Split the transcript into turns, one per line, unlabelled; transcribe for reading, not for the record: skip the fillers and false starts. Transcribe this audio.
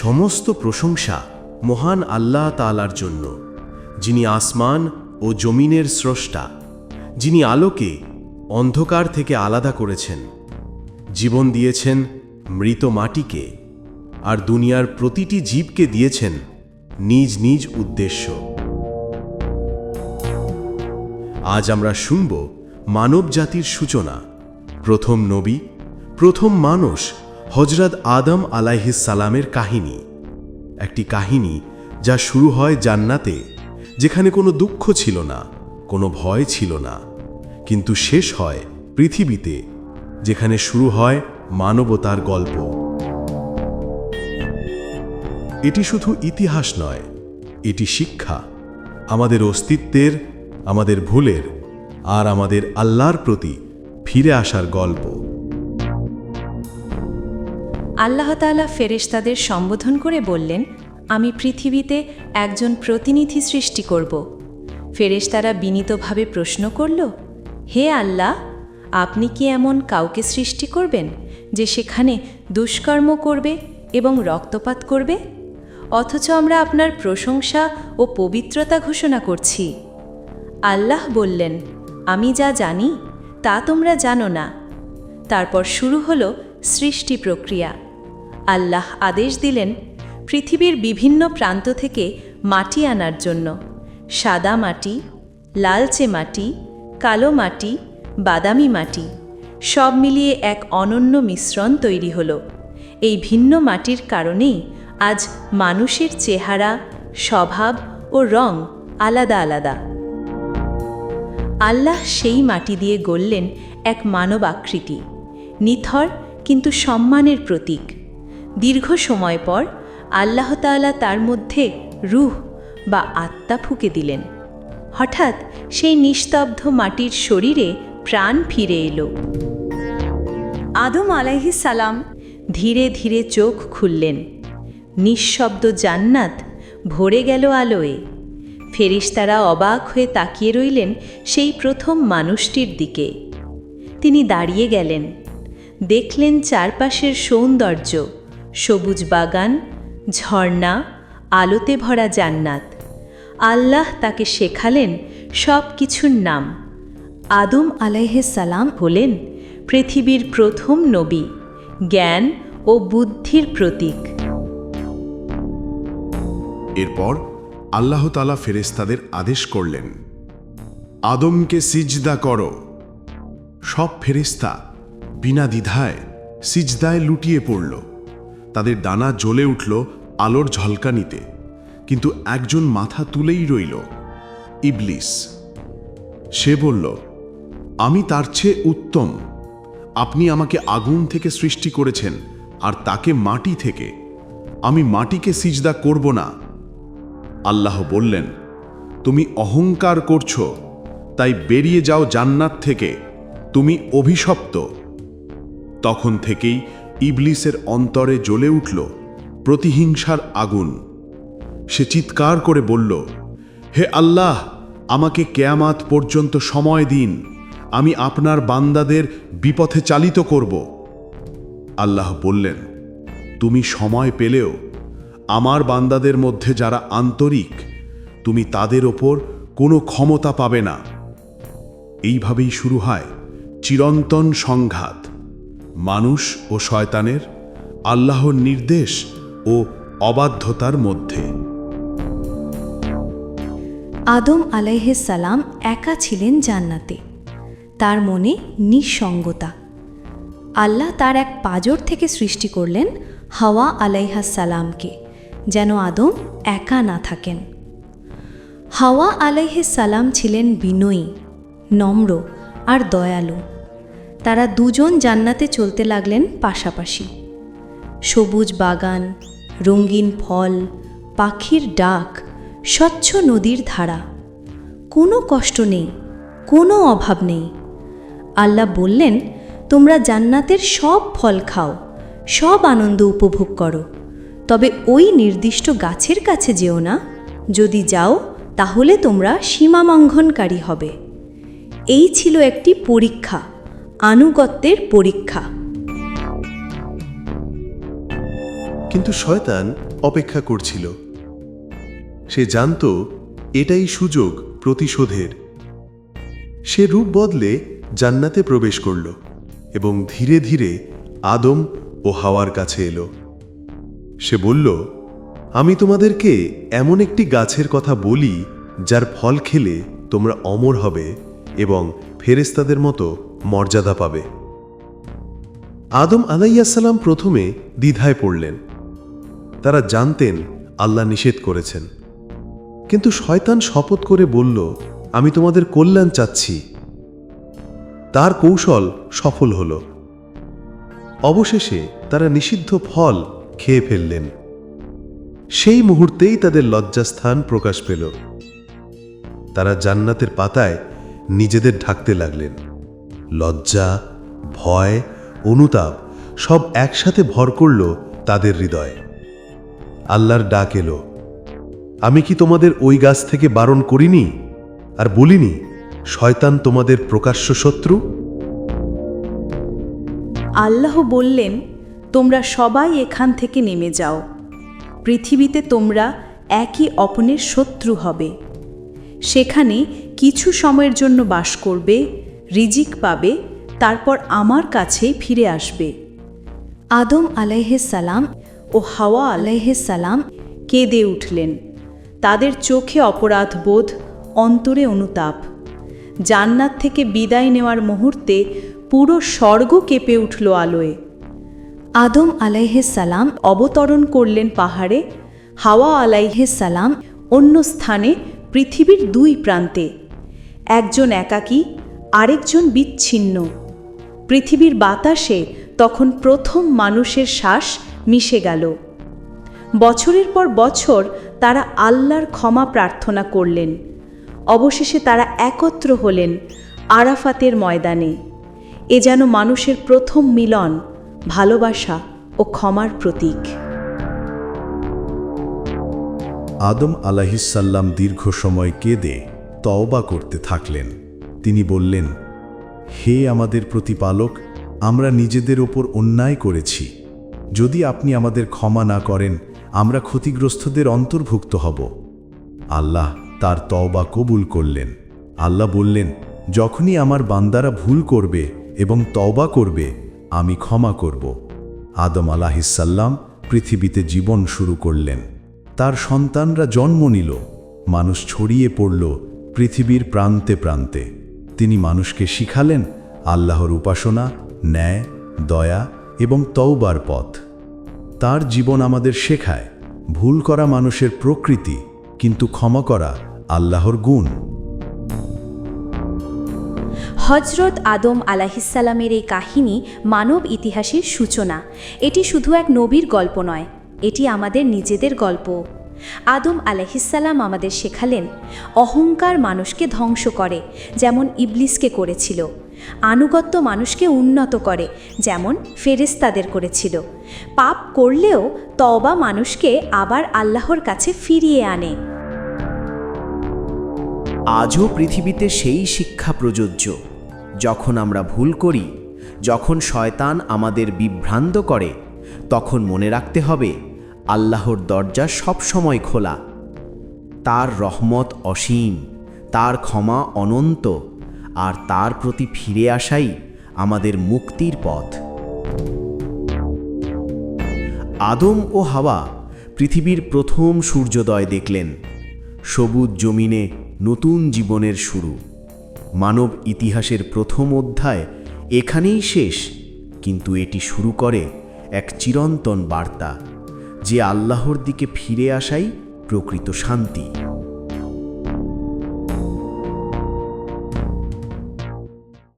সমস্ত প্রশংসা মহান আল্লাহ তাআলার জন্য, যিনি আসমান ও জমিনের স্রষ্টা, যিনি আলোকে অন্ধকার থেকে আলাদা করেছেন, জীবন দিয়েছেন মৃত মাটিকে, আর দুনিয়ার প্রতিটি জীবকে দিয়েছেন নিজ নিজ উদ্দেশ্য। আজ আমরা শুনব মানব জাতির সূচনা, প্রথম নবী, প্রথম মানুষ হযরত আদম আলাইহিস সালামের কাহিনী। একটি কাহিনী যা শুরু হয় জান্নাতে, যেখানে কোনো দুঃখ ছিল না, কোনো ভয় ছিল না, কিন্তু শেষ হয় পৃথিবীতে, যেখানে শুরু হয় মানবতার গল্প। এটি শুধু ইতিহাস নয়, এটি শিক্ষা, আমাদের অস্তিত্বের, আমাদের ভুলের আর আমাদের আল্লাহর প্রতি ফিরে আসার গল্প।
আল্লাহ তাআলা ফেরেশতাদের সম্বোধন করে বললেন, আমি পৃথিবীতে একজন প্রতিনিধি সৃষ্টি করব। ফেরেশতারা বিনীতভাবে প্রশ্ন করল, হে আল্লাহ, আপনি কি এমন কাউকে সৃষ্টি করবেন যে সেখানে দুষ্কর্ম করবে এবং রক্তপাত করবে? অথচ আমরা আপনার প্রশংসা ও পবিত্রতা ঘোষণা করছি। আল্লাহ বললেন, আমি যা জানি তা তোমরা জানো না। তারপর শুরু হলো সৃষ্টি প্রক্রিয়া। আল্লাহ আদেশ দিলেন, পৃথিবীর বিভিন্ন প্রান্ত থেকে মাটি আনার জন্য। সাদা মাটি, লালচে মাটি, কালো মাটি, বাদামি মাটি, সব মিলিয়ে এক অনন্য মিশ্রণ তৈরি হলো। এই ভিন্ন মাটির কারণেই আজ মানুষের চেহারা, স্বভাব ও রং আলাদা আলাদা। আল্লাহ সেই মাটি দিয়ে গড়লেন এক মানব আকৃতি, নিথর কিন্তু সম্মানের প্রতীক। দীর্ঘ সময় পর আল্লাহ তাআলা তার মধ্যে রূহ বা আত্মা ফুঁকে দিলেন। হঠাৎ সেই নিস্তব্ধ মাটির শরীরে প্রাণ ফিরে এলো। আদম আলাইহিস সালাম ধীরে ধীরে চোখ খুললেন। নিঃশব্দ জান্নাত ভরে গেল আলোয়। ফেরেশতারা অবাক হয়ে তাকিয়ে রইলেন সেই প্রথম মানুষটির দিকে। তিনি দাঁড়িয়ে গেলেন, দেখলেন চারপাশের সৌন্দর্য, সবুজ বাগান, ঝর্ণা, আলোতে ভরা জান্নাত। আল্লাহ তাকে শেখালেন সব কিছুর নাম। আদম আলাইহিস সালাম হলেন পৃথিবীর প্রথম নবী, জ্ঞান ও বুদ্ধির প্রতীক।
এরপর আল্লাহ তাআলা ফেরেশতাদের আদেশ করলেন, আদমকে সিজদা করো। সব ফেরেশতা বিনা দ্বিধায় সিজদায় লুটিয়ে পড়ল। তাদের ডানা জ্বলে উঠল আলোর ঝলকানিতে, কিন্তু একজন মাথা তুলেই রইল, ইবলিস। সে বলল, আমি তার চেয়ে উত্তম। আপনি আমাকে আগুন থেকে সৃষ্টি করেছেন আর তাকে মাটি থেকে, আমি মাটিকে সিজদা করব না। আল্লাহ বললেন, তুমি অহংকার করছো, তাই বেরিয়ে যাও জান্নাত থেকে, তুমি অভিশপ্ত। তখন থেকেই ইবলিসের অন্তরে জ্বলে উঠল প্রতিহিংসার আগুন। সে চিৎকার করে বলল, হে আল্লাহ, আমাকে কিয়ামত পর্যন্ত সময় দিন, আমি আপনার বান্দাদের বিপথে চালিত করব। আল্লাহ বললেন, তুমি সময় পেলেও আমার বান্দাদের মধ্যে যারা আন্তরিক, তুমি তাদের ওপর কোনো ক্ষমতা পাবে না। এইভাবেই শুরু হয় চিরন্তন সংঘাত, মানুষ ও শয়তানের, আল্লাহর নির্দেশ ও অবাধ্যতার মধ্যে।
আদম আলাইহিস সালাম একা ছিলেন জান্নাতে। তার মনে নিঃসঙ্গতা। আল্লাহ তার এক পাঁজর থেকে সৃষ্টি করলেন হাওয়া আলাইহাস সালামকে, যেন আদম একা না থাকেন। হাওয়া আলাইহিস সালাম ছিলেন বিনয়ী, নম্র আর দয়ালু। তারা দুজন জান্নাতে চলতে লাগলেন পাশাপাশি। সবুজ বাগান, রঙিন ফল, পাখির ডাক, স্বচ্ছ নদীর ধারা, কোনো কষ্ট নেই, কোনো অভাব নেই। আল্লাহ বললেন, তোমরা জান্নাতের সব ফল খাও, সব আনন্দ উপভোগ করো, তবে ওই নির্দিষ্ট গাছের কাছে যেও না। যদি যাও তাহলে তোমরা সীমালঙ্ঘনকারী হবে। এই ছিল একটি পরীক্ষা, আনুগত্যের পরীক্ষা।
কিন্তু শয়তান
অপেক্ষা করছিল। সে জানত এটাই সুযোগ প্রতিশোধের। সে রূপ বদলে জান্নাতে প্রবেশ করল এবং ধীরে ধীরে আদম ও হাওয়ার কাছে এলো। সে বলল, আমি তোমাদেরকে এমন একটি গাছের কথা বলি যার ফল খেলে তোমরা অমর হবে এবং ফেরেশতাদের মতো মর্যাদা পাবে। আদম আলাইহিসসালাম প্রথমে দ্বিধায় পড়লেন। তারা জানতেন আল্লাহ নিষেধ করেছেন, কিন্তু শয়তান শপথ করে বলল, আমি তোমাদের কল্যাণ চাচ্ছি। তার কৌশল সফল হল। অবশেষে তারা নিষিদ্ধ ফল খেয়ে ফেললেন। সেই মুহূর্তেই তাদের লজ্জাস্থান প্রকাশ পেল। তারা জান্নাতের পাতায় নিজেদের ঢাকতে লাগলেন। লজ্জা, ভয়, অনুতাপ সব একসাথে ভর করল তাদের হৃদয়ে। আল্লাহর ডাক এলো, আমি কি তোমাদের ওই গাছ থেকে বারণ করিনি আর বলিনি শয়তান তোমাদের প্রকাশ্য শত্রু?
আল্লাহ বললেন, তোমরা সবাই এখান থেকে নেমে যাও। পৃথিবীতে তোমরা একই অপরের শত্রু হবে। সেখানে কিছু সময়ের জন্য বাস করবে, রিজিক পাবে, তারপর আমার কাছে ফিরে আসবে। আদম আলাইহিসসালাম ও হাওয়া আলাইহিসসালাম কেঁদে উঠলেন। তাদের চোখে অপরাধ বোধ, অন্তরে অনুতাপ। জান্নাত থেকে বিদায় নেওয়ার মুহূর্তে পুরো স্বর্গ কেঁপে উঠল আলোয়। আদম আলাইহিসসালাম অবতরণ করলেন পাহাড়ে, হাওয়া আলাইহিসসালাম অন্য স্থানে, পৃথিবীর দুই প্রান্তে। একজন একাকী, আরেকজন বিচ্ছিন্ন। পৃথিবীর বাতাসে তখন প্রথম মানুষের শ্বাস মিশে গেল। বছরের পর বছর তারা আল্লাহর ক্ষমা প্রার্থনা করলেন। অবশেষে তারা একত্র হলেন আরাফাতের ময়দানে। এ যেন মানুষের প্রথম মিলন, ভালোবাসা ও ক্ষমার প্রতীক।
আদম আলাইহিসসালাম দীর্ঘ সময় কেঁদে তওবা করতে থাকলেন। তিনি বললেন, হে আমাদের প্রতিপালক, আমরা নিজেদের ওপর অন্যায় করেছি। যদি আপনি আমাদের ক্ষমা না করেন, আমরা ক্ষতিগ্রস্তদের অন্তর্ভুক্ত হব। আল্লাহ তার তওবা কবুল করলেন। আল্লাহ বললেন, যখনই আমার বান্দারা ভুল করবে এবং তওবা করবে, আমি ক্ষমা করব। আদম আলাইহিসসালাম পৃথিবীতে জীবন শুরু করলেন। তার সন্তানরা জন্ম নিল। মানুষ ছড়িয়ে পড়ল পৃথিবীর প্রান্তে প্রান্তে। তিনি মানুষকে শিখালেন আল্লাহর উপাসনা, ন্যায়, দয়া এবং তওবার পথ। তার জীবন আমাদের শেখায় ভুল করা মানুষের প্রকৃতি, কিন্তু ক্ষমা করা আল্লাহর গুণ।
হজরত আদম আলাইহিসসালামের এই কাহিনী মানব ইতিহাসের সূচনা। এটি শুধু এক নবীর গল্প নয়, এটি আমাদের নিজেদের গল্প। আদম আলাইহিসসালাম আমাদের শেখালেন, অহংকার মানুষকে ধ্বংস করে, যেমন ইবলিসকে করেছিল। আনুগত্য মানুষকে উন্নত করে, যেমন ফেরেশতাদের করেছিল। পাপ করলেও তওবা মানুষকে আবার আল্লাহর কাছে ফিরিয়ে আনে।
আজও পৃথিবীতে সেই শিক্ষা প্রযোজ্য। যখন আমরা ভুল করি, যখন শয়তান আমাদের বিভ্রান্ত করে, তখন মনে রাখতে হবে আল্লাহর দরজা সবসময় খোলা। তার রহমত অসীম, তার ক্ষমা অনন্ত, আর তার প্রতি ফিরে আসাই আমাদের মুক্তির পথ। আদম ও হাওয়া পৃথিবীর প্রথম সূর্যোদয় দেখলেন। সবুজ জমিনে নতুন জীবনের শুরু। মানব ইতিহাসের প্রথম অধ্যায় এখানেই শেষ, কিন্তু এটি শুরু করে এক চিরন্তন বার্তা যে আল্লাহর দিকে ফিরে আসাই প্রকৃত শান্তি।